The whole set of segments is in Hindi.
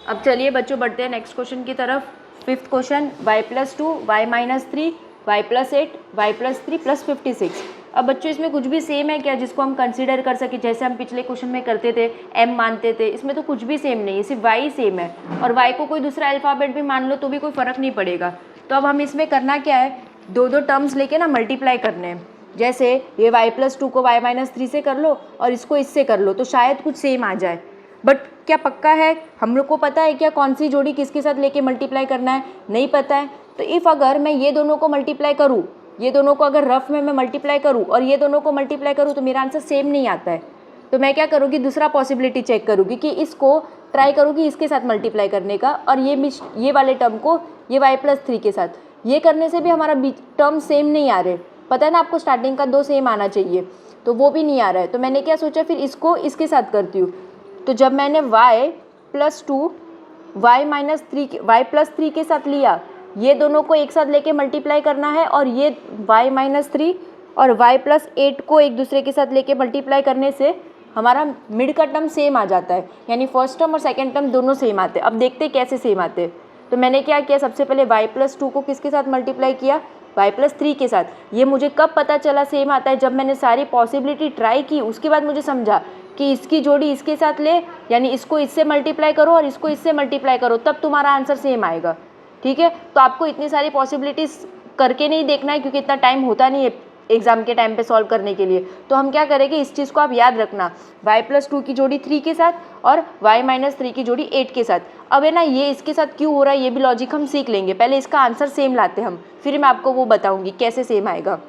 अब चलिए बच्चों बढ़ते हैं नेक्स्ट क्वेश्चन की तरफ। 5th question, y+2 y-3 y+8 y+3 +56। अब बच्चों इसमें कुछ भी सेम है क्या जिसको हम कंसीडर कर सके, जैसे हम पिछले क्वेश्चन में करते थे m मानते थे, इसमें तो कुछ भी सेम नहीं है, सिर्फ y सेम है और y को कोई दूसरा अल्फ़ाबेट भी मान लो तो भी कोई फ़र्क नहीं पड़ेगा। तो अब हम इसमें करना क्या है, दो दो टर्म्स लेके ना मल्टीप्लाई करने हैं। जैसे ये y+2 को y-3 से कर लो और इसको इससे कर लो तो शायद कुछ सेम आ जाए, बट क्या पक्का है? हम लोग को पता है क्या कौन सी जोड़ी किसके साथ लेके मल्टीप्लाई करना है? नहीं पता है। तो इफ़ अगर मैं ये दोनों को मल्टीप्लाई करूँ, ये दोनों को अगर रफ में मैं मल्टीप्लाई करूँ और ये दोनों को मल्टीप्लाई करूँ तो मेरा आंसर सेम नहीं आता है। तो मैं क्या करूँगी, दूसरा पॉसिबिलिटी चेक करूँगी कि इसको ट्राई करूँगी इसके साथ मल्टीप्लाई करने का और ये वाले टर्म को ये y+3 के साथ। ये करने से भी हमारा टर्म सेम नहीं आ रहे। पता है ना आपको स्टार्टिंग का 2 सेम आना चाहिए, तो वो भी नहीं आ रहा है। तो मैंने क्या सोचा, फिर इसको इसके साथ करती हूँ। तो जब मैंने y+2 y+3 के साथ लिया, ये दोनों को एक साथ लेके मल्टीप्लाई करना है और ये y-3 और y+8 को एक दूसरे के साथ लेके मल्टीप्लाई करने से हमारा मिड का टर्म सेम आ जाता है, यानी फर्स्ट टर्म और सेकंड टर्म दोनों सेम आते हैं। अब देखते हैं कैसे सेम आते हैं। तो मैंने क्या किया, सबसे पहले y+2 को किसके साथ मल्टीप्लाई किया, y+3 के साथ। ये मुझे कब पता चला सेम आता है, जब मैंने सारी पॉसिबिलिटी ट्राई की, उसके बाद मुझे समझा कि इसकी जोड़ी इसके साथ ले, यानी इसको इससे मल्टीप्लाई करो और इसको इससे मल्टीप्लाई करो, तब तुम्हारा आंसर सेम आएगा। ठीक है, तो आपको इतनी सारी पॉसिबिलिटीज़ करके नहीं देखना है क्योंकि इतना टाइम होता नहीं है एग्जाम के टाइम पे सॉल्व करने के लिए। तो हम क्या करेंगे, इस चीज़ को आप याद रखना, y+2 की जोड़ी 3 के साथ और y-3 की जोड़ी 8 के साथ। अब है ना, ये इसके साथ क्यों हो रहा है ये भी लॉजिक हम सीख लेंगे, पहले इसका आंसर सेम लाते हम, फिर मैं आपको वो बताऊँगी कैसे सेम आएगा।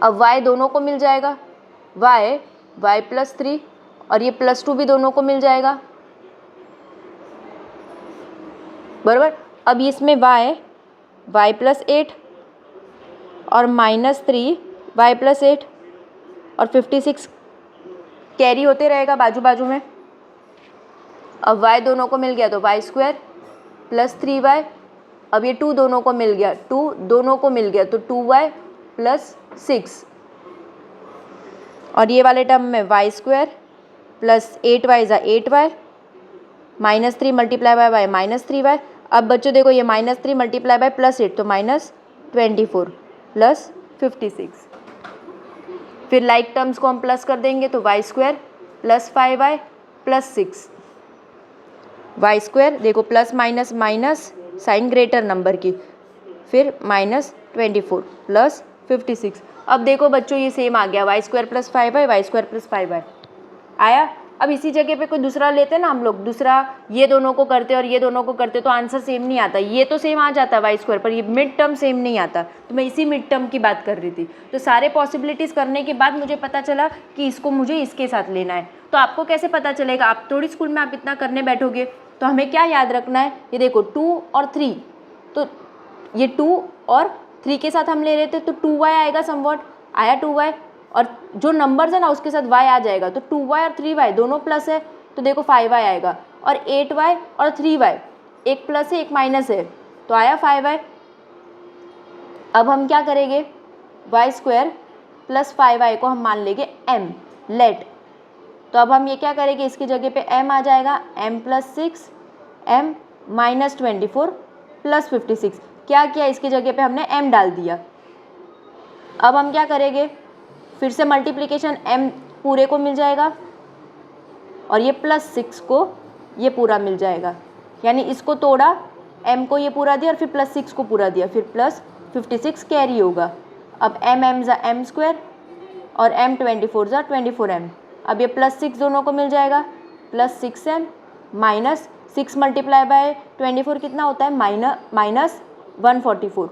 अब y दोनों को मिल जाएगा, y+3 और ये +2 भी दोनों को मिल जाएगा, बराबर। अब इसमें y+8 और -3 y+8 और 56 कैरी होते रहेगा बाजू बाजू में। अब y दोनों को मिल गया तो y² + 3y। अब ये 2 दोनों को मिल गया, 2 दोनों को मिल गया तो 2y + 6। और ये वाले टर्म में y² + 8y = 8y, -3 × y -3y। अब बच्चों देखो ये -3 × +8 तो -24 + 56। फिर लाइक टर्म्स को हम प्लस कर देंगे तो y² + 5y + 6। y² देखो plus minus minus sign greater number की, फिर -24 + 56। अब देखो बच्चों ये सेम आ गया, y² + 5y y² + 5y आया। अब इसी जगह पे कोई दूसरा लेते ना हम लोग, दूसरा ये दोनों को करते और ये दोनों को करते तो आंसर सेम नहीं आता। ये तो सेम आ जाता y² पर, ये मिड टर्म सेम नहीं आता, तो मैं इसी मिड टर्म की बात कर रही थी। तो सारे पॉसिबिलिटीज़ करने के बाद मुझे पता चला कि इसको मुझे इसके साथ लेना है। तो आपको कैसे पता चलेगा, आप थोड़ी स्कूल में आप इतना करने बैठोगे। तो हमें क्या याद रखना है, ये देखो 2 और 3, तो ये 2 और 3 के साथ हम ले रहे थे तो 2y आएगा, समवॉट आया 2y, और जो नंबर्स है ना उसके साथ y आ जाएगा, तो 2y और 3y दोनों प्लस है तो देखो 5y आएगा, और 8y और 3y एक प्लस है एक माइनस है तो आया 5y। अब हम क्या करेंगे, y² + 5y को हम मान लेंगे m, लेट। तो अब हम ये क्या करेंगे, इसकी जगह पे m आ जाएगा, m + 6 m -24 + 56। क्या किया, इसकी जगह पे हमने m डाल दिया। अब हम क्या करेंगे, फिर से मल्टीप्लिकेशन, m पूरे को मिल जाएगा और ये +6 को ये पूरा मिल जाएगा, यानी इसको तोड़ा, m को ये पूरा दिया और फिर +6 को पूरा दिया, फिर +56 कैरी होगा। अब m = m² और m 24 = 24m। अब ये +6 दोनों को मिल जाएगा, +6m -6 × 24 कितना होता है, -144।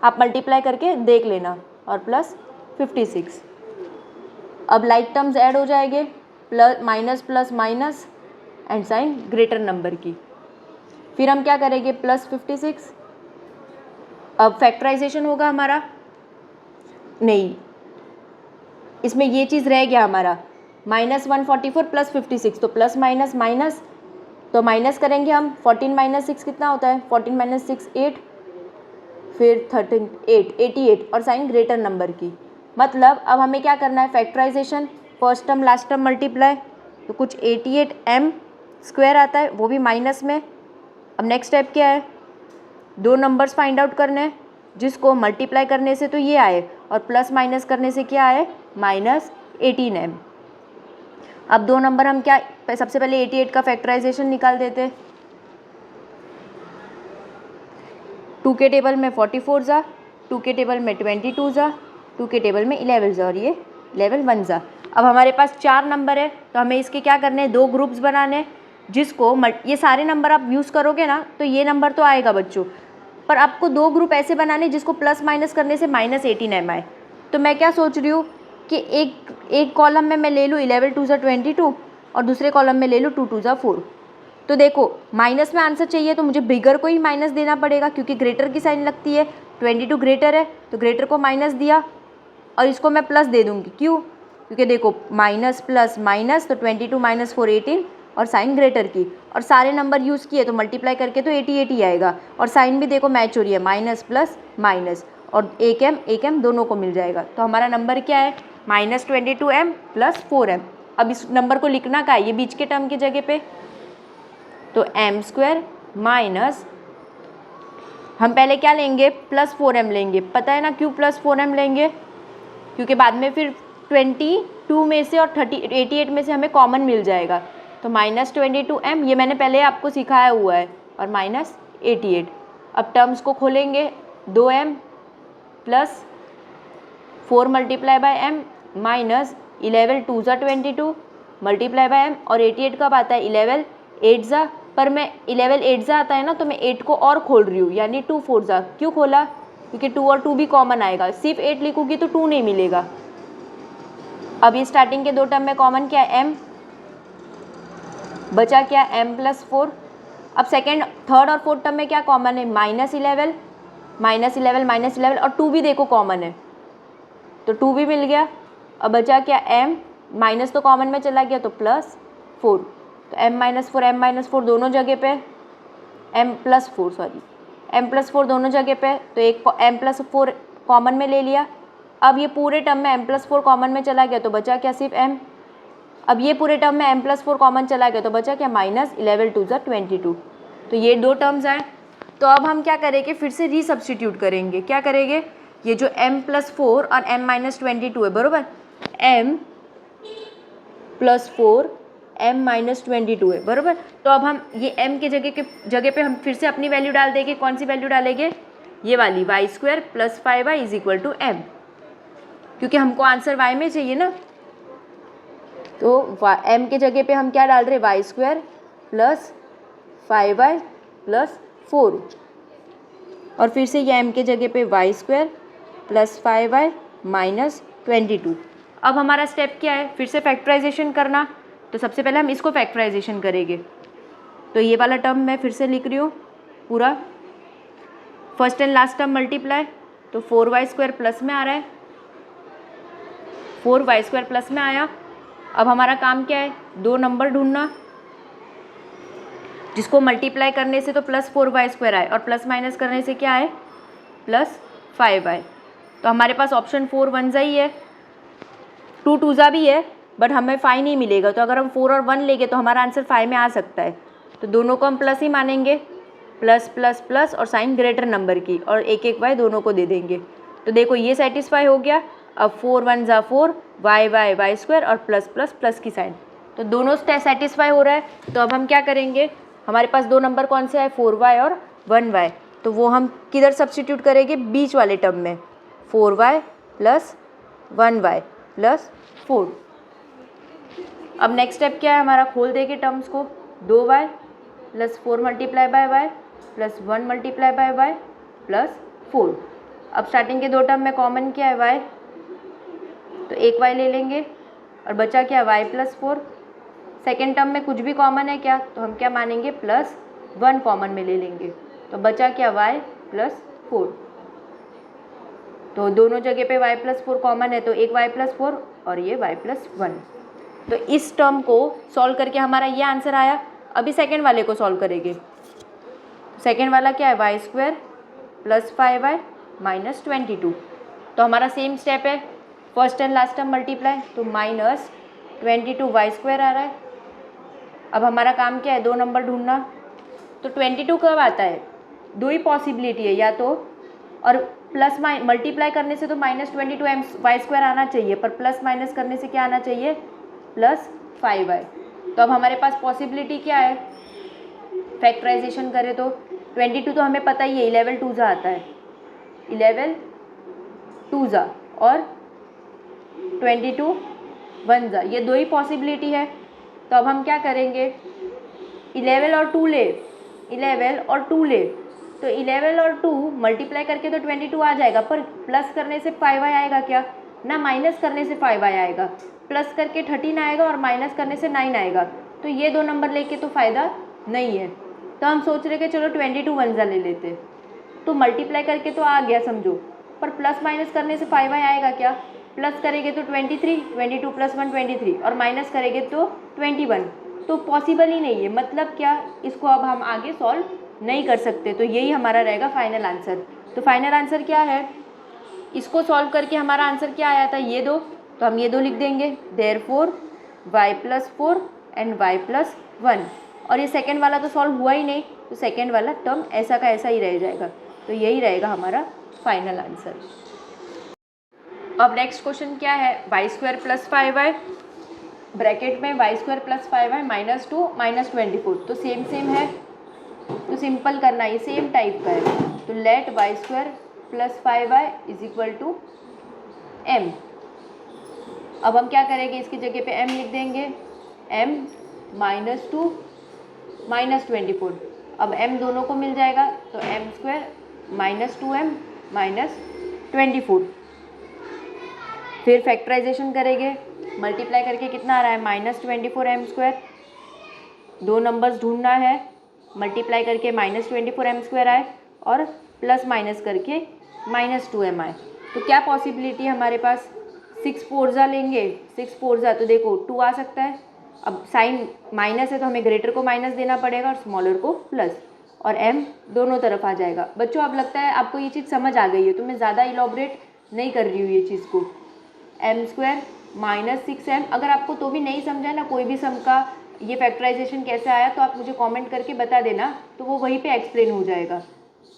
आप मल्टीप्लाई करके देख लेना, और +56। अब लाइक टर्म्स ऐड हो जाएंगे, minus plus minus and sign greater number की। फिर हम क्या करेंगे, +56। अब फैक्टराइजेशन होगा हमारा, नहीं इसमें ये चीज़ रह गया हमारा, -144 + 56, तो प्लस माइनस माइनस, तो माइनस करेंगे हम, 14 - 6 कितना होता है, 14 - 6 8, फिर 13 8 88 और साइन ग्रेटर नंबर की। मतलब अब हमें क्या करना है, factorisation, first term last term multiply, तो कुछ 88m स्क्वायर आता है, वो भी माइनस में। अब नेक्स्ट स्टेप क्या है, दो नंबर्स फाइंड आउट करने हैं जिसको मल्टीप्लाई करने से तो ये आए और प्लस माइनस करने से क्या आए, -18m। अब दो नंबर हम क्या, सबसे पहले 88 का फैक्टराइजेशन निकाल देते। 2 के टेबल में 44 जा, 2 के टेबल में 22 जा, 2 के टेबल में 11 जा और ये 11 1 जा। अब हमारे पास 4 नंबर है तो हमें इसके क्या करने हैं, दो ग्रुप्स बनाने हैं जिसको ये सारे नंबर आप यूज़ करोगे ना तो ये नंबर तो आएगा बच्चों, पर आपको दो ग्रुप ऐसे बनाने जिसको प्लस माइनस करने से -18m आए। तो मैं क्या सोच रही हूँ कि एक कॉलम में मैं ले लूँ 11 2 जा 22 और दूसरे कॉलम में ले लूँ 2 2 जा 4। तो देखो माइनस में आंसर चाहिए तो मुझे बिगर को ही माइनस देना पड़ेगा क्योंकि ग्रेटर की साइन लगती है, 22 ग्रेटर है तो ग्रेटर को माइनस दिया और इसको मैं प्लस दे दूँगी। क्यों, क्योंकि देखो माइनस प्लस माइनस तो 22 - 4 18 और साइन ग्रेटर की, और सारे नंबर यूज़ किए तो मल्टीप्लाई करके तो 88 ही आएगा और साइन भी देखो मैच हो रही है, माइनस प्लस माइनस और एक एम दोनों को मिल जाएगा। तो हमारा नंबर क्या है, -22m + 4m। अब इस नंबर को लिखना क्या है, ये बीच के टर्म की जगह पे, तो m² माइनस हम पहले क्या लेंगे, +4m लेंगे। पता है ना क्यों +4m लेंगे, क्योंकि बाद में फिर 22 में से और 88 में से हमें कॉमन मिल जाएगा। तो -22m ये मैंने पहले आपको सिखाया हुआ है और -88। अब टर्म्स को खोलेंगे, 2m + 4 × m माइनस 11 2 जा 22 × m और 88 कब आता है, 11 8 जा, पर मैं 11 8 जा आता है ना तो मैं 8 को और खोल रही हूँ यानी 2 4 जा। क्यों खोला, क्योंकि 2 और 2 भी कॉमन आएगा, सिर्फ 8 लिखूँगी तो 2 नहीं मिलेगा। अब ये स्टार्टिंग के दो टर्म में कॉमन क्या है, m बचा क्या, m + 4। अब सेकेंड थर्ड और फोर्थ टर्म में क्या कॉमन है, -11 -11 और 2 भी देखो कॉमन है तो 2 भी मिल गया। अब बचा क्या, m माइनस तो कॉमन में चला गया तो +4, तो m - 4 दोनों जगह पे, m + 4 दोनों जगह पे, तो एक m + 4 कॉमन में ले लिया। अब ये पूरे टर्म में m + 4 कॉमन में चला गया तो बचा क्या, सिर्फ m। अब ये पूरे टर्म में m + 4 कॉमन चला गया तो बचा क्या, -11 2 जा 22। तो ये दो टर्म्स आए। तो अब हम क्या करेंगे, फिर से रीसब्स्टिट्यूट करेंगे। क्या करेंगे, ये जो m + 4 और m - 22 है बरोबर, m + 4 m - 22 है बरोबर। तो अब हम ये m के जगह पे हम फिर से अपनी वैल्यू डाल देंगे। कौन सी वैल्यू डालेंगे, ये वाली y² + 5y = m, क्योंकि हमको आंसर y में चाहिए ना। तो m के जगह पे हम क्या डाल रहे, y² + 5y + 4 और फिर से ये m के जगह पे y² + 5y - 22। अब हमारा स्टेप क्या है, फिर से फैक्टराइजेशन करना। तो सबसे पहले हम इसको फैक्टराइजेशन करेंगे। तो ये वाला टर्म मैं फिर से लिख रही हूँ पूरा, first and last term multiply, तो 4y² प्लस में आ रहा है, 4y² प्लस में आया। अब हमारा काम क्या है, दो नंबर ढूंढना जिसको मल्टीप्लाई करने से तो +4y² आए और प्लस माइनस करने से क्या आए, +5y। तो हमारे पास ऑप्शन 4 1 जा ही है, 2 2 जा भी है, बट हमें 5 नहीं मिलेगा। तो अगर हम 4 और 1 लेंगे तो हमारा आंसर 5 में आ सकता है। तो दोनों को हम प्लस ही मानेंगे, प्लस प्लस प्लस और साइन ग्रेटर नंबर की, और एक एक y दोनों को दे देंगे। तो देखो ये सेटिस्फाई हो गया। अब 4 1 जा 4, y² और प्लस प्लस प्लस की साइन, तो दोनों सेटिस्फाई हो रहा है। तो अब हम क्या करेंगे, हमारे पास दो नंबर कौन से आए, 4y और 1y, तो वो हम किधर सब्स्टिट्यूट करेंगे, बीच वाले टर्म में, 4y + 1y + 4। अब नेक्स्ट स्टेप क्या है हमारा, खोल देंगे टर्म्स को, 2y + 4 × y + 1 × y + 4। अब स्टार्टिंग के दो टर्म में कॉमन क्या है, y, तो एक y ले लेंगे और बचा क्या, y + 4। सेकेंड टर्म में कुछ भी कॉमन है क्या, तो हम क्या मानेंगे, +1 कॉमन में ले लेंगे, तो बचा क्या, y + 4। तो दोनों जगह पे y + 4 कॉमन है, तो एक y + 4 और ये y + 1। तो इस टर्म को सॉल्व करके हमारा ये आंसर आया। अभी सेकेंड वाले को सॉल्व करेंगे। सेकेंड वाला क्या है, y² + 5y - 22। तो हमारा सेम स्टेप है, first and last term multiply, तो -22y² आ रहा है। अब हमारा काम क्या है, दो नंबर ढूंढना। तो 22 कब आता है, दो ही पॉसिबिलिटी है, या तो और प्लस मल्टीप्लाई करने से तो -22 एम वाई स्क्वायर आना चाहिए, पर प्लस माइनस करने से क्या आना चाहिए, +5y। तो अब हमारे पास पॉसिबिलिटी क्या है, फैक्टराइजेशन करें तो 22 तो हमें पता ही है 11 2 आता है, 11 2 और 22 1 ये दो ही पॉसिबिलिटी है। तो अब हम क्या करेंगे, 11 और 2 ले, 11 और 2 ले, तो 11 और 2 मल्टीप्लाई करके तो 22 आ जाएगा, पर प्लस करने से 5y आएगा क्या, ना माइनस करने से 5y आएगा, प्लस करके 13 आएगा और माइनस करने से 9 आएगा। तो ये दो नंबर लेके तो फ़ायदा नहीं है। तो हम सोच रहे कि चलो 22 1 ले लेते, तो मल्टीप्लाई करके तो आ गया समझो, पर प्लस माइनस करने से 5y आएगा क्या, प्लस करेंगे तो 23, 22 + 1 23 और माइनस करेंगे तो 21, तो पॉसिबल ही नहीं है। मतलब क्या, इसको अब हम आगे सॉल्व नहीं कर सकते। तो यही हमारा रहेगा फाइनल आंसर। तो फाइनल आंसर क्या है, इसको सॉल्व करके हमारा आंसर क्या आया था, ये दो, तो हम ये दो लिख देंगे, देयरफॉर y + 4 एंड y + 1। और ये सेकेंड वाला तो सॉल्व हुआ ही नहीं, तो सेकेंड वाला टर्म ऐसा का ऐसा ही रह जाएगा। तो यही रहेगा हमारा फाइनल आंसर। अब नेक्स्ट क्वेश्चन क्या है, y² + 5y ब्रैकेट में y² + 5y -2 -24, तो सेम है, तो सिंपल करना, ये सेम टाइप का है। तो लेट y² + 5y = m। अब हम क्या करेंगे, इसकी जगह पे m लिख देंगे, m -2 -24। अब m दोनों को मिल जाएगा, तो m² -2m -24। फिर फैक्टराइजेशन करेंगे, मल्टीप्लाई करके कितना आ रहा है, -24m²। दो नंबर्स ढूंढना है, मल्टीप्लाई करके -24m² आए और प्लस माइनस करके -2m आए। तो क्या पॉसिबिलिटी है हमारे पास, 6 4 लेंगे, 6 4 तो देखो 2 आ सकता है। अब साइन माइनस है तो हमें ग्रेटर को माइनस देना पड़ेगा और स्मॉलर को प्लस, और m दोनों तरफ आ जाएगा। बच्चों अब लगता है आपको ये चीज़ समझ आ गई है, तो मैं ज़्यादा इलॉबरेट नहीं कर रही हूँ ये चीज़ को। m² -6m, अगर आपको तो भी नहीं समझा ना कोई भी सम का ये फैक्टराइजेशन कैसे आया, तो आप मुझे कमेंट करके बता देना, तो वो वहीं पे एक्सप्लेन हो जाएगा।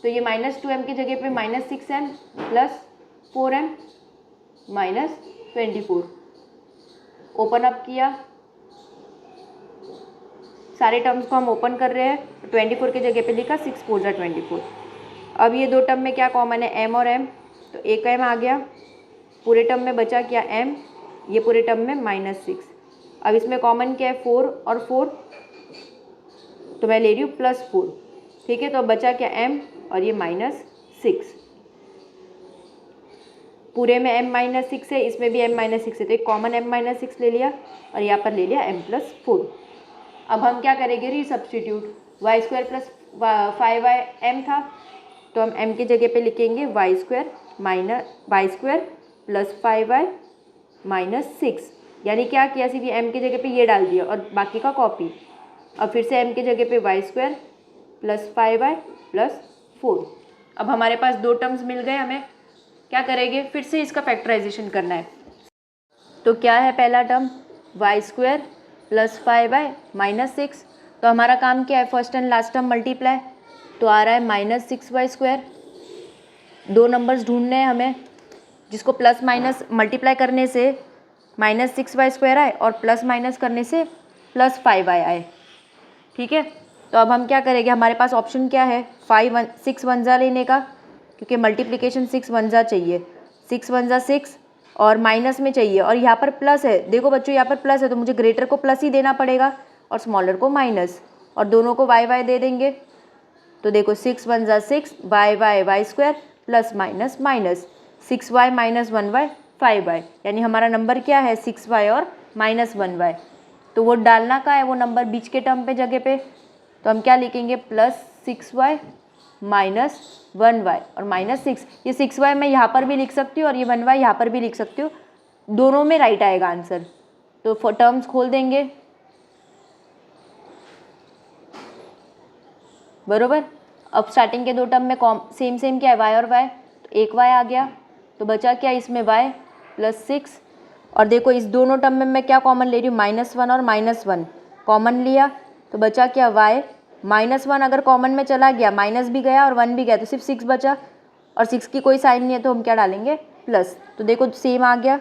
तो ये -2m की जगह पे -6m + 4m -24 ओपन अप किया, सारे टर्म्स को हम ओपन कर रहे हैं। 24 की जगह पे लिखा 6 4 24। अब ये दो टर्म में क्या कॉमन है, m और m, तो एक m आ गया, पूरे टर्म में बचा क्या m, ये पूरे टर्म में -6। अब इसमें कॉमन क्या है, 4 और 4, तो मैं ले रही हूँ +4, ठीक है। तो अब बचा क्या, m और ये -6, पूरे में m -6 है, इसमें भी m -6 है, तो एक कॉमन m -6 ले लिया और यहाँ पर ले लिया m + 4। अब हम क्या करेंगे, रीसब्स्टिट्यूट, y² + 5y m था, तो हम m की जगह पे लिखेंगे y² + 5y -6, यानी क्या किया, सीधी m की जगह पे ये डाल दिया और बाकी का कॉपी। अब फिर से m की जगह पे y² + 5y + 4। अब हमारे पास दो टर्म्स मिल गए, हमें क्या करेंगे, फिर से इसका फैक्टराइजेशन करना है। तो क्या है पहला टर्म, y² + 5y -6, तो हमारा काम क्या है, first and last term multiply, तो आ रहा है -6y²। दो नंबर्स ढूंढने हैं हमें जिसको प्लस माइनस मल्टीप्लाई करने से -6y² आए और प्लस माइनस करने से +5y आए, ठीक है। तो अब हम क्या करेंगे, हमारे पास ऑप्शन क्या है, 6 1 लेने का, क्योंकि मल्टीप्लिकेशन 6 1 चाहिए, 6 1 6 और माइनस में चाहिए, और यहाँ पर प्लस है, देखो बच्चों यहाँ पर प्लस है तो मुझे ग्रेटर को प्लस ही देना पड़ेगा और स्मॉलर को माइनस, और दोनों को y दे देंगे। तो देखो 6 1 6 y² plus minus minus 6y -1y 5y, यानी हमारा नंबर क्या है, 6y और -1y। तो वो डालना का है, वो नंबर बीच के टर्म पे जगह पे, तो हम क्या लिखेंगे, +6y -1y और -6। ये 6y मैं यहाँ पर भी लिख सकती हूँ और ये 1y यहाँ पर भी लिख सकती हूँ, दोनों में राइट आएगा आंसर। तो टर्म्स खोल देंगे, बरोबर। अब स्टार्टिंग के दो टर्म में सेम क्या है, y और y, तो एक y आ गया, तो बचा क्या, इसमें y +6, और देखो इस दोनों टर्म में मैं क्या कॉमन ले रही हूँ, -1 और -1 कॉमन लिया, तो बचा क्या y -1 अगर कॉमन में चला गया, माइनस भी गया और 1 भी गया तो सिर्फ 6 बचा, और 6 की कोई साइन नहीं है तो हम क्या डालेंगे प्लस, तो देखो सेम आ गया।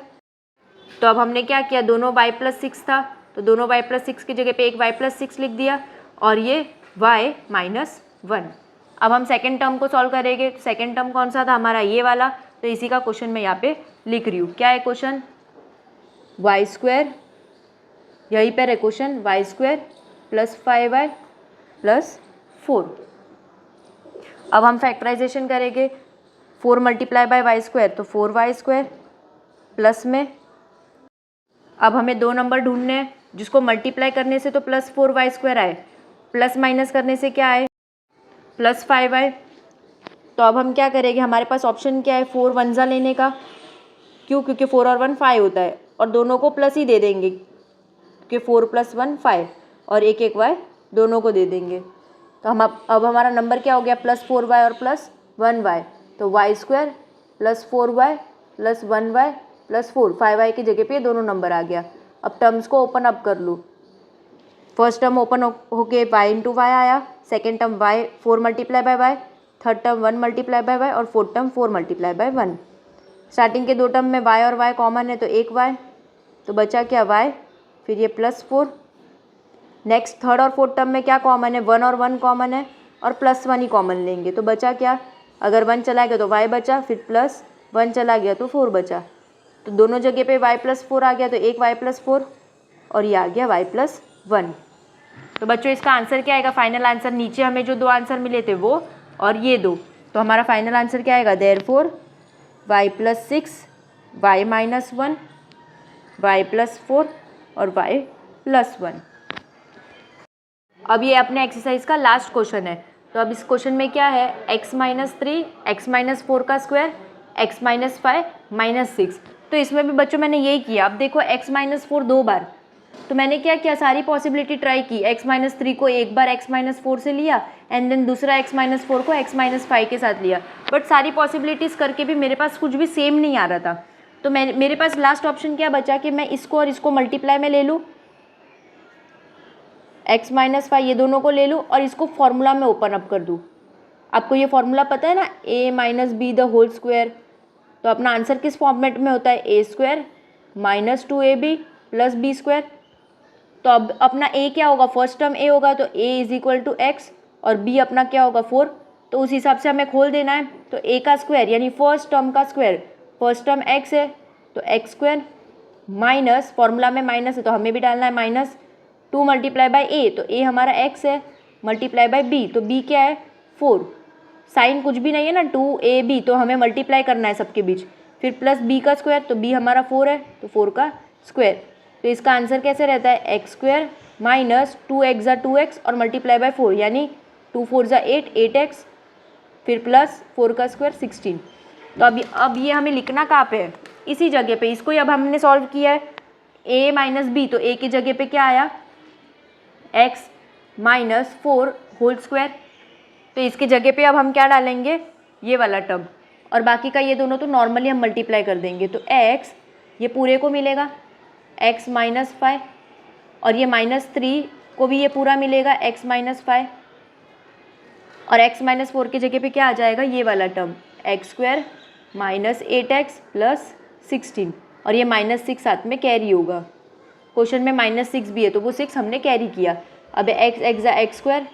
तो अब हमने क्या किया, दोनों y+6 था तो दोनों y+6 की जगह पे एक y+6 लिख दिया और ये y -1। अब हम सेकेंड टर्म को सॉल्व करेंगे। सेकेंड टर्म कौन सा था हमारा, ये वाला, तो इसी का क्वेश्चन मैं यहाँ पे लिख रही हूँ। क्या है क्वेश्चन, y², यहीं पर है क्वेश्चन, y² + 5y + 4। अब हम फैक्टराइजेशन करेंगे, 4 × y² तो 4y² प्लस में, अब हमें दो नंबर ढूंढने हैं जिसको मल्टीप्लाई करने से तो +4y² आए, प्लस माइनस करने से क्या आए +5y। तो अब हम क्या करेंगे, हमारे पास ऑप्शन क्या है 4 1 लेने का, क्यों, क्योंकि 4 और 1 5 होता है, और दोनों को प्लस ही दे देंगे क्योंकि 4 + 1 5 और एक एक y दोनों को दे देंगे। तो हम अब हमारा नंबर क्या हो गया +4y और +1y, तो y² + 4y + 1y + 4, 5y की जगह पे दोनों नंबर आ गया। अब टर्म्स को ओपन अप कर लूँ, फर्स्ट टर्म ओपन होके y × y आया, second term y 4 × y, third term 1 × y और फोर्थ टर्म 4 × 1। स्टार्टिंग के दो टर्म में y और y कॉमन है तो एक y, तो बचा क्या y, फिर ये +4। नेक्स्ट थर्ड और फोर्थ टर्म में क्या कॉमन है, 1 और 1 कॉमन है और +1 ही कॉमन लेंगे, तो बचा क्या, अगर 1 चला गया तो y बचा, फिर +1 चला गया तो 4 बचा, तो दोनों जगह पे y + 4 आ गया तो एक y + 4 और ये आ गया y + 1। तो बच्चों इसका आंसर क्या आएगा, फाइनल आंसर, नीचे हमें जो दो आंसर मिले थे वो और ये दो, तो हमारा फाइनल आंसर क्या आएगा, देयरफॉर y + 6 y - 1 y + 4 और y + 1। अब ये अपने एक्सरसाइज का लास्ट क्वेश्चन है। तो अब इस क्वेश्चन में क्या है, x - 3 x - 4 का स्क्वायर x - 5 - 6। तो इसमें भी बच्चों मैंने यही किया। अब देखो x - 4 दो बार, तो मैंने क्या किया, सारी पॉसिबिलिटी ट्राई की। x - 3 को एक बार x - 4 से लिया एंड देन दूसरा x - 4 को x - 5 के साथ लिया, बट सारी पॉसिबिलिटीज़ करके भी मेरे पास कुछ भी सेम नहीं आ रहा था। तो मेरे पास लास्ट ऑप्शन क्या बचा कि मैं इसको और इसको मल्टीप्लाई में ले लूँ, x - 5 ये दोनों को ले लूँ और इसको फॉर्मूला में ओपन अप कर दूँ। आपको ये फॉर्मूला पता है ना, a - b the whole square, तो अपना आंसर किस फॉर्मेट में होता है, a² - 2ab + b²। तो अब अपना a क्या होगा, फर्स्ट टर्म a होगा तो a = x और b अपना क्या होगा 4, तो उस हिसाब से हमें खोल देना है। तो a का स्क्वायर यानी फर्स्ट टर्म का स्क्वायर, फर्स्ट टर्म x है तो x² माइनस, फॉर्मूला में माइनस है तो हमें भी डालना है माइनस, 2 × a, तो a हमारा x है, मल्टीप्लाई बाय b, तो b क्या है 4, साइन कुछ भी नहीं है ना 2ab, तो हमें मल्टीप्लाई करना है सबके बीच, फिर प्लस b का स्क्वायर, तो b हमारा 4 है तो 4 का स्क्वायर। तो इसका आंसर कैसे रहता है, x² माइनस 2x = 2x और मल्टीप्लाई बाय 4 यानी 2 4 = 8 8x, फिर प्लस 4 का स्क्वायर 16। तो अब ये हमें लिखना कहाँ पे है, इसी जगह पे। इसको ही अब हमने सॉल्व किया है, a - b, तो a की जगह पे क्या आया x - 4 होल स्क्वायर, तो इसकी जगह पे अब हम क्या डालेंगे, ये वाला टर्म, और बाकी का ये दोनों तो नॉर्मली हम मल्टीप्लाई कर देंगे। तो x ये पूरे को मिलेगा x - 5 और ये -3 को भी ये पूरा मिलेगा x - 5 और x - 4 की जगह पे क्या आ जाएगा, ये वाला टर्म x² - 8x + 16 और ये -6 साथ में कैरी होगा। क्वेश्चन में -6 भी है तो वो 6 हमने कैरी किया। अब x x²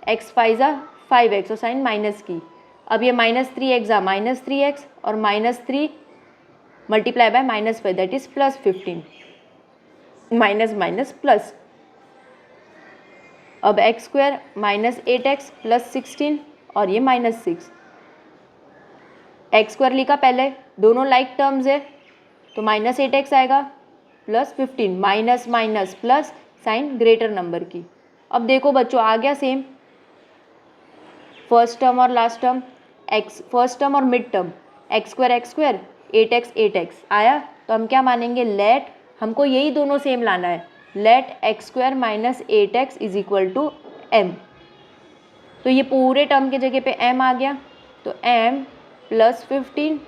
x 5 5x और साइन माइनस की। अब ये -3x -3x और -3 multiply by -5 that is +15, minus minus plus. अब x² - 8x + 16 और ये -6, x² लिखा पहले, दोनों लाइक टर्म्स है तो -8x आएगा +15, minus minus plus, sign greater number की। अब देखो बच्चों आ गया सेम, फर्स्ट टर्म और last term, x first term और mid term, x² 8x 8x आया, तो हम क्या मानेंगे, लेट, हमको यही दोनों सेम लाना है, लेट x² - 8x = m। तो ये पूरे टर्म की जगह पे m आ गया, तो m + 15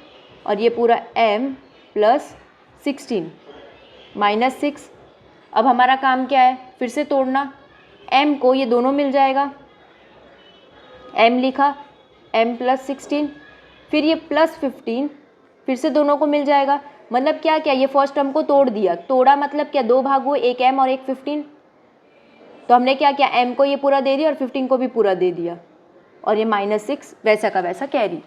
और ये पूरा m + 16 -6। अब हमारा काम क्या है, फिर से तोड़ना, m को ये दोनों मिल जाएगा, m लिखा, m प्लस 16, फिर ये प्लस 15 फिर से दोनों को मिल जाएगा। मतलब क्या क्या, ये फर्स्ट टर्म को तोड़ दिया, तोड़ा मतलब क्या, दो भाग हुए, एक m और एक 15। तो हमने क्या किया, m को ये पूरा दे दिया और 15 को भी पूरा दे दिया, और ये -6 वैसा का वैसा कैरी।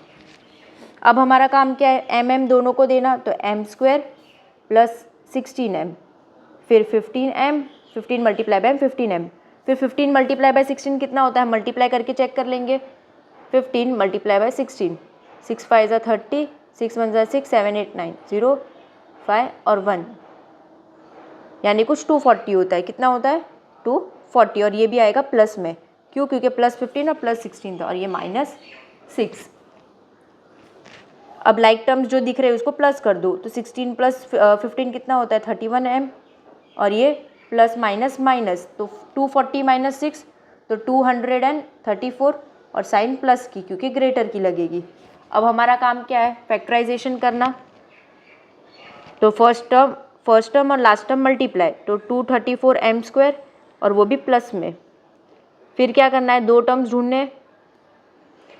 अब हमारा काम क्या है, m दोनों को देना, तो m² प्लस 16m, फिर 15m, 15 मल्टीप्लाई बाय 15m, फिर 15 मल्टीप्लाई बाय 16 कितना होता है, मल्टीप्लाई करके चेक कर लेंगे। 15 मल्टीप्लाई बाय 16, 6 5 ज़ा 30, 6 1 ज़ा 6, 7 8 9, 0 5 और 1, यानी कुछ 240 होता है। कितना होता है, 240, और ये भी आएगा प्लस में, क्यों, क्योंकि प्लस 15 और प्लस 16 था, और ये -6। अब लाइक टर्म्स जो दिख रहे हैं उसको प्लस कर दो, तो 16 प्लस 15 कितना होता है, 31m, और ये प्लस माइनस माइनस, तो 240 माइनस 6 तो 234, और साइन प्लस की क्योंकि ग्रेटर की लगेगी। अब हमारा काम क्या है, फैक्टराइजेशन करना। तो फर्स्ट टर्म और लास्ट टर्म मल्टीप्लाई, तो 234m² और वो भी प्लस में। फिर क्या करना है, दो टर्म्स ढूंढने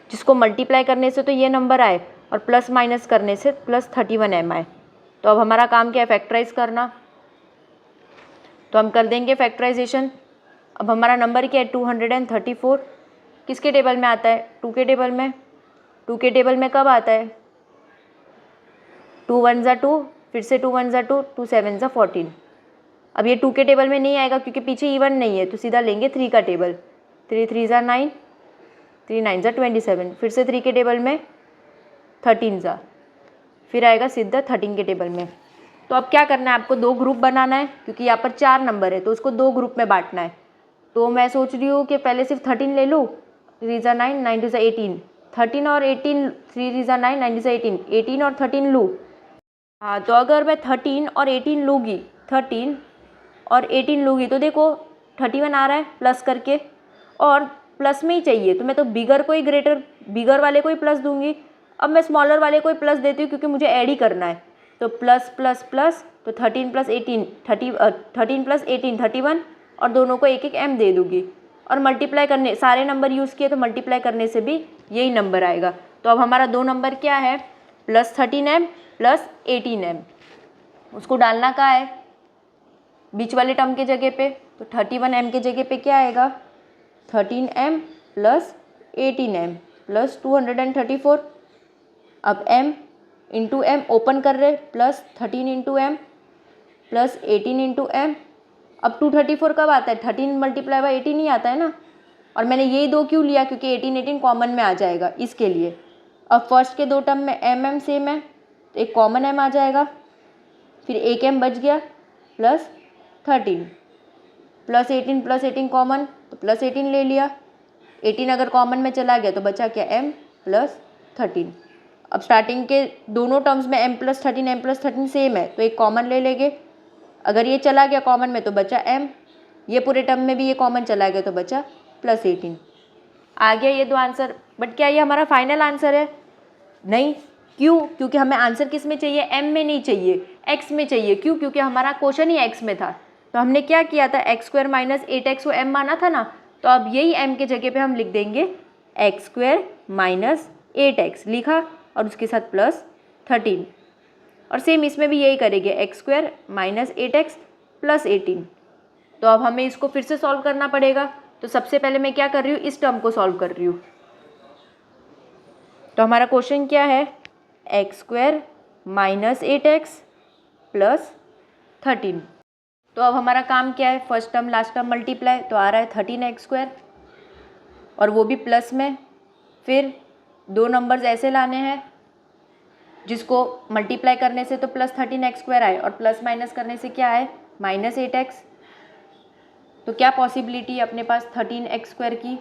जिसको मल्टीप्लाई करने से तो ये नंबर आए और प्लस माइनस करने से प्लस 31m आए। तो अब हमारा काम क्या है, फैक्टराइज करना। तो हम कर देंगे फैक्टराइजेशन। अब हमारा नंबर क्या है, 234, किसके टेबल में आता है, 2 के टेबल में। 2 के टेबल में कब आता है, 2 1 ज़ा 2, फिर से 2 1 ज़ा 2, 2 7 ज़ा 14। अब ये 2 के टेबल में नहीं आएगा क्योंकि पीछे इवन नहीं है, तो सीधा लेंगे 3 का टेबल, 3 3 ज़ा 9, 3 9 ज़ा 27, फिर से 3 के टेबल में 13 ज़ा, फिर आएगा सीधा 13 के टेबल में। तो अब क्या करना है, आपको दो ग्रुप बनाना है, क्योंकि यहाँ पर 4 नंबर है तो उसको दो ग्रुप में बांटना है। तो मैं सोच रही हूँ कि पहले सिर्फ 13 ले लूँ, 3 ज़ा 9, 9 2 ज़ा 18, 13 और 18, 3 ज़ा 9, 9 2 ज़ा 18, 18 और 13 लूँ। हाँ, तो अगर मैं 13 और 18 लूँगी, 13 और 18 लूँगी, तो देखो 31 आ रहा है प्लस करके, और प्लस में ही चाहिए, तो मैं तो बिगर को ही बिगर वाले को ही प्लस दूंगी। अब मैं स्मॉलर वाले को ही प्लस देती हूँ क्योंकि मुझे ऐड ही करना है। तो प्लस प्लस प्लस, तो 13 प्लस 18 13 प्लस 18 31, और दोनों को एक एक m दे दूँगी, और मल्टीप्लाई करने, सारे नंबर यूज़ किए तो मल्टीप्लाई करने से भी यही नंबर आएगा। तो अब हमारा दो नंबर क्या है, प्लस 13m प्लस 18m, उसको डालना कहाँ है, बीच वाले टर्म के जगह पे। तो 31m के जगह पे क्या आएगा, 13m प्लस 18m प्लस 234। अब m इंटू एम ओपन कर रहे, plus 13 into M plus 18 into M. अब 234 कब आता है, 13 मल्टीप्लाई बाई 18 ही आता है ना, और मैंने यही दो क्यों लिया, क्योंकि 18 कॉमन में आ जाएगा इसके लिए। अब फर्स्ट के दो टर्म में m सेम है, तो एक कॉमन m आ जाएगा, फिर एक m बच गया, प्लस 13 प्लस 18 कॉमन, तो प्लस 18 ले लिया, 18 अगर कॉमन में चला गया तो बचा क्या, m प्लस 13। अब स्टार्टिंग के दोनों टर्म्स में m प्लस 13 सेम है, तो एक कॉमन ले लेंगे। अगर ये चला गया कॉमन में तो बचा m, ये पूरे टर्म में भी ये कॉमन चला गया तो बचा प्लस 18। आ गया ये दो आंसर। बट क्या ये हमारा फाइनल आंसर है, नहीं। क्यों, क्योंकि हमें आंसर किस में चाहिए, m में नहीं चाहिए, x में चाहिए। क्यों, क्योंकि हमारा क्वेश्चन ही x में था। तो हमने क्या किया था, x² माइनस 8x को m माना था ना, तो अब यही m के जगह पे हम लिख देंगे x² माइनस 8x लिखा, और उसके साथ प्लस 13, और सेम इसमें भी यही करेंगे, x² माइनस 8x प्लस 18। तो अब हमें इसको फिर से सॉल्व करना पड़ेगा। तो सबसे पहले मैं क्या कर रही हूँ, इस टर्म को सॉल्व कर रही हूँ। तो हमारा क्वेश्चन क्या है, x² माइनस 8x प्लस 13। तो अब हमारा काम क्या है, first term last term multiply, तो आ रहा है 13x² और वो भी प्लस में। फिर दो नंबर्स ऐसे लाने हैं जिसको मल्टीप्लाई करने से तो प्लस 13x² आए, और प्लस माइनस करने से क्या आए, माइनस 8x। तो क्या पॉसिबिलिटी है अपने पास 13x² की,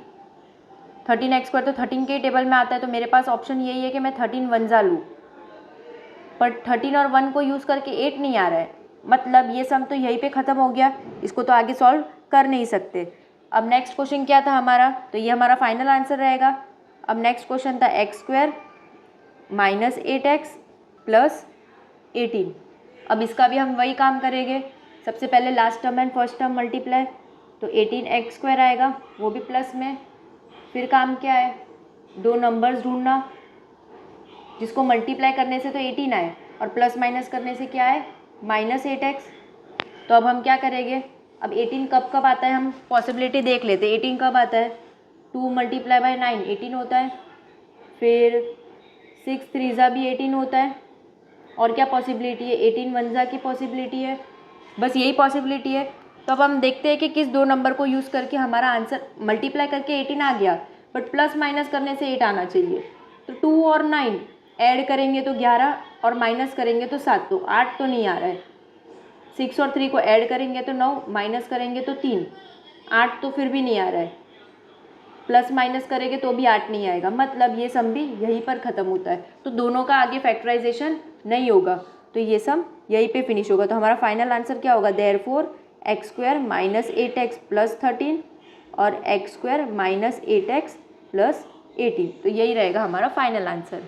13x² तो 13 के टेबल में आता है, तो मेरे पास ऑप्शन यही है कि मैं 13 1 जा लूँ। पर 13 और 1 को यूज़ करके 8 नहीं आ रहा है, मतलब ये सम तो यहीं पे ख़त्म हो गया, इसको तो आगे सॉल्व कर नहीं सकते। अब नेक्स्ट क्वेश्चन क्या था हमारा, तो ये हमारा फाइनल आंसर रहेगा। अब नेक्स्ट क्वेश्चन था x² माइनस 8x प्लस 18। अब इसका भी हम वही काम करेंगे, सबसे पहले last term and first term multiply, तो 18x² आएगा, वो भी प्लस में। फिर काम क्या है, दो नंबर्स ढूंढना जिसको मल्टीप्लाई करने से तो 18 आए और प्लस माइनस करने से क्या है, -8x। तो अब हम क्या करेंगे, अब 18 कब कब आता है, हम पॉसिबिलिटी देख लेते हैं। 18 कब आता है, 2 × 9 18 होता है। फिर 6 3 भी 18 होता है। और क्या पॉसिबिलिटी है, 18 1 की पॉसिबिलिटी है, बस यही पॉसिबिलिटी है। तो अब हम देखते हैं कि किस दो नंबर को यूज़ करके हमारा आंसर मल्टीप्लाई करके 18 आ गया, बट प्लस माइनस करने से 8 आना चाहिए। तो 2 और 9 ऐड करेंगे तो 11 और माइनस करेंगे तो 7, तो 8 तो नहीं आ रहा है। 6 और 3 को ऐड करेंगे तो 9, माइनस करेंगे तो 3, 8 तो फिर भी नहीं आ रहा है। प्लस माइनस करेंगे तो भी 8 नहीं आएगा, मतलब ये सम भी यहीं पर ख़त्म होता है। तो दोनों का आगे फैक्टराइजेशन नहीं होगा, तो ये सम यहीं पे फिनिश होगा। तो हमारा फाइनल आंसर क्या होगा, देयरफॉर x² - 8x + 13 और x² - 8x + 18। तो यही रहेगा हमारा फाइनल आंसर।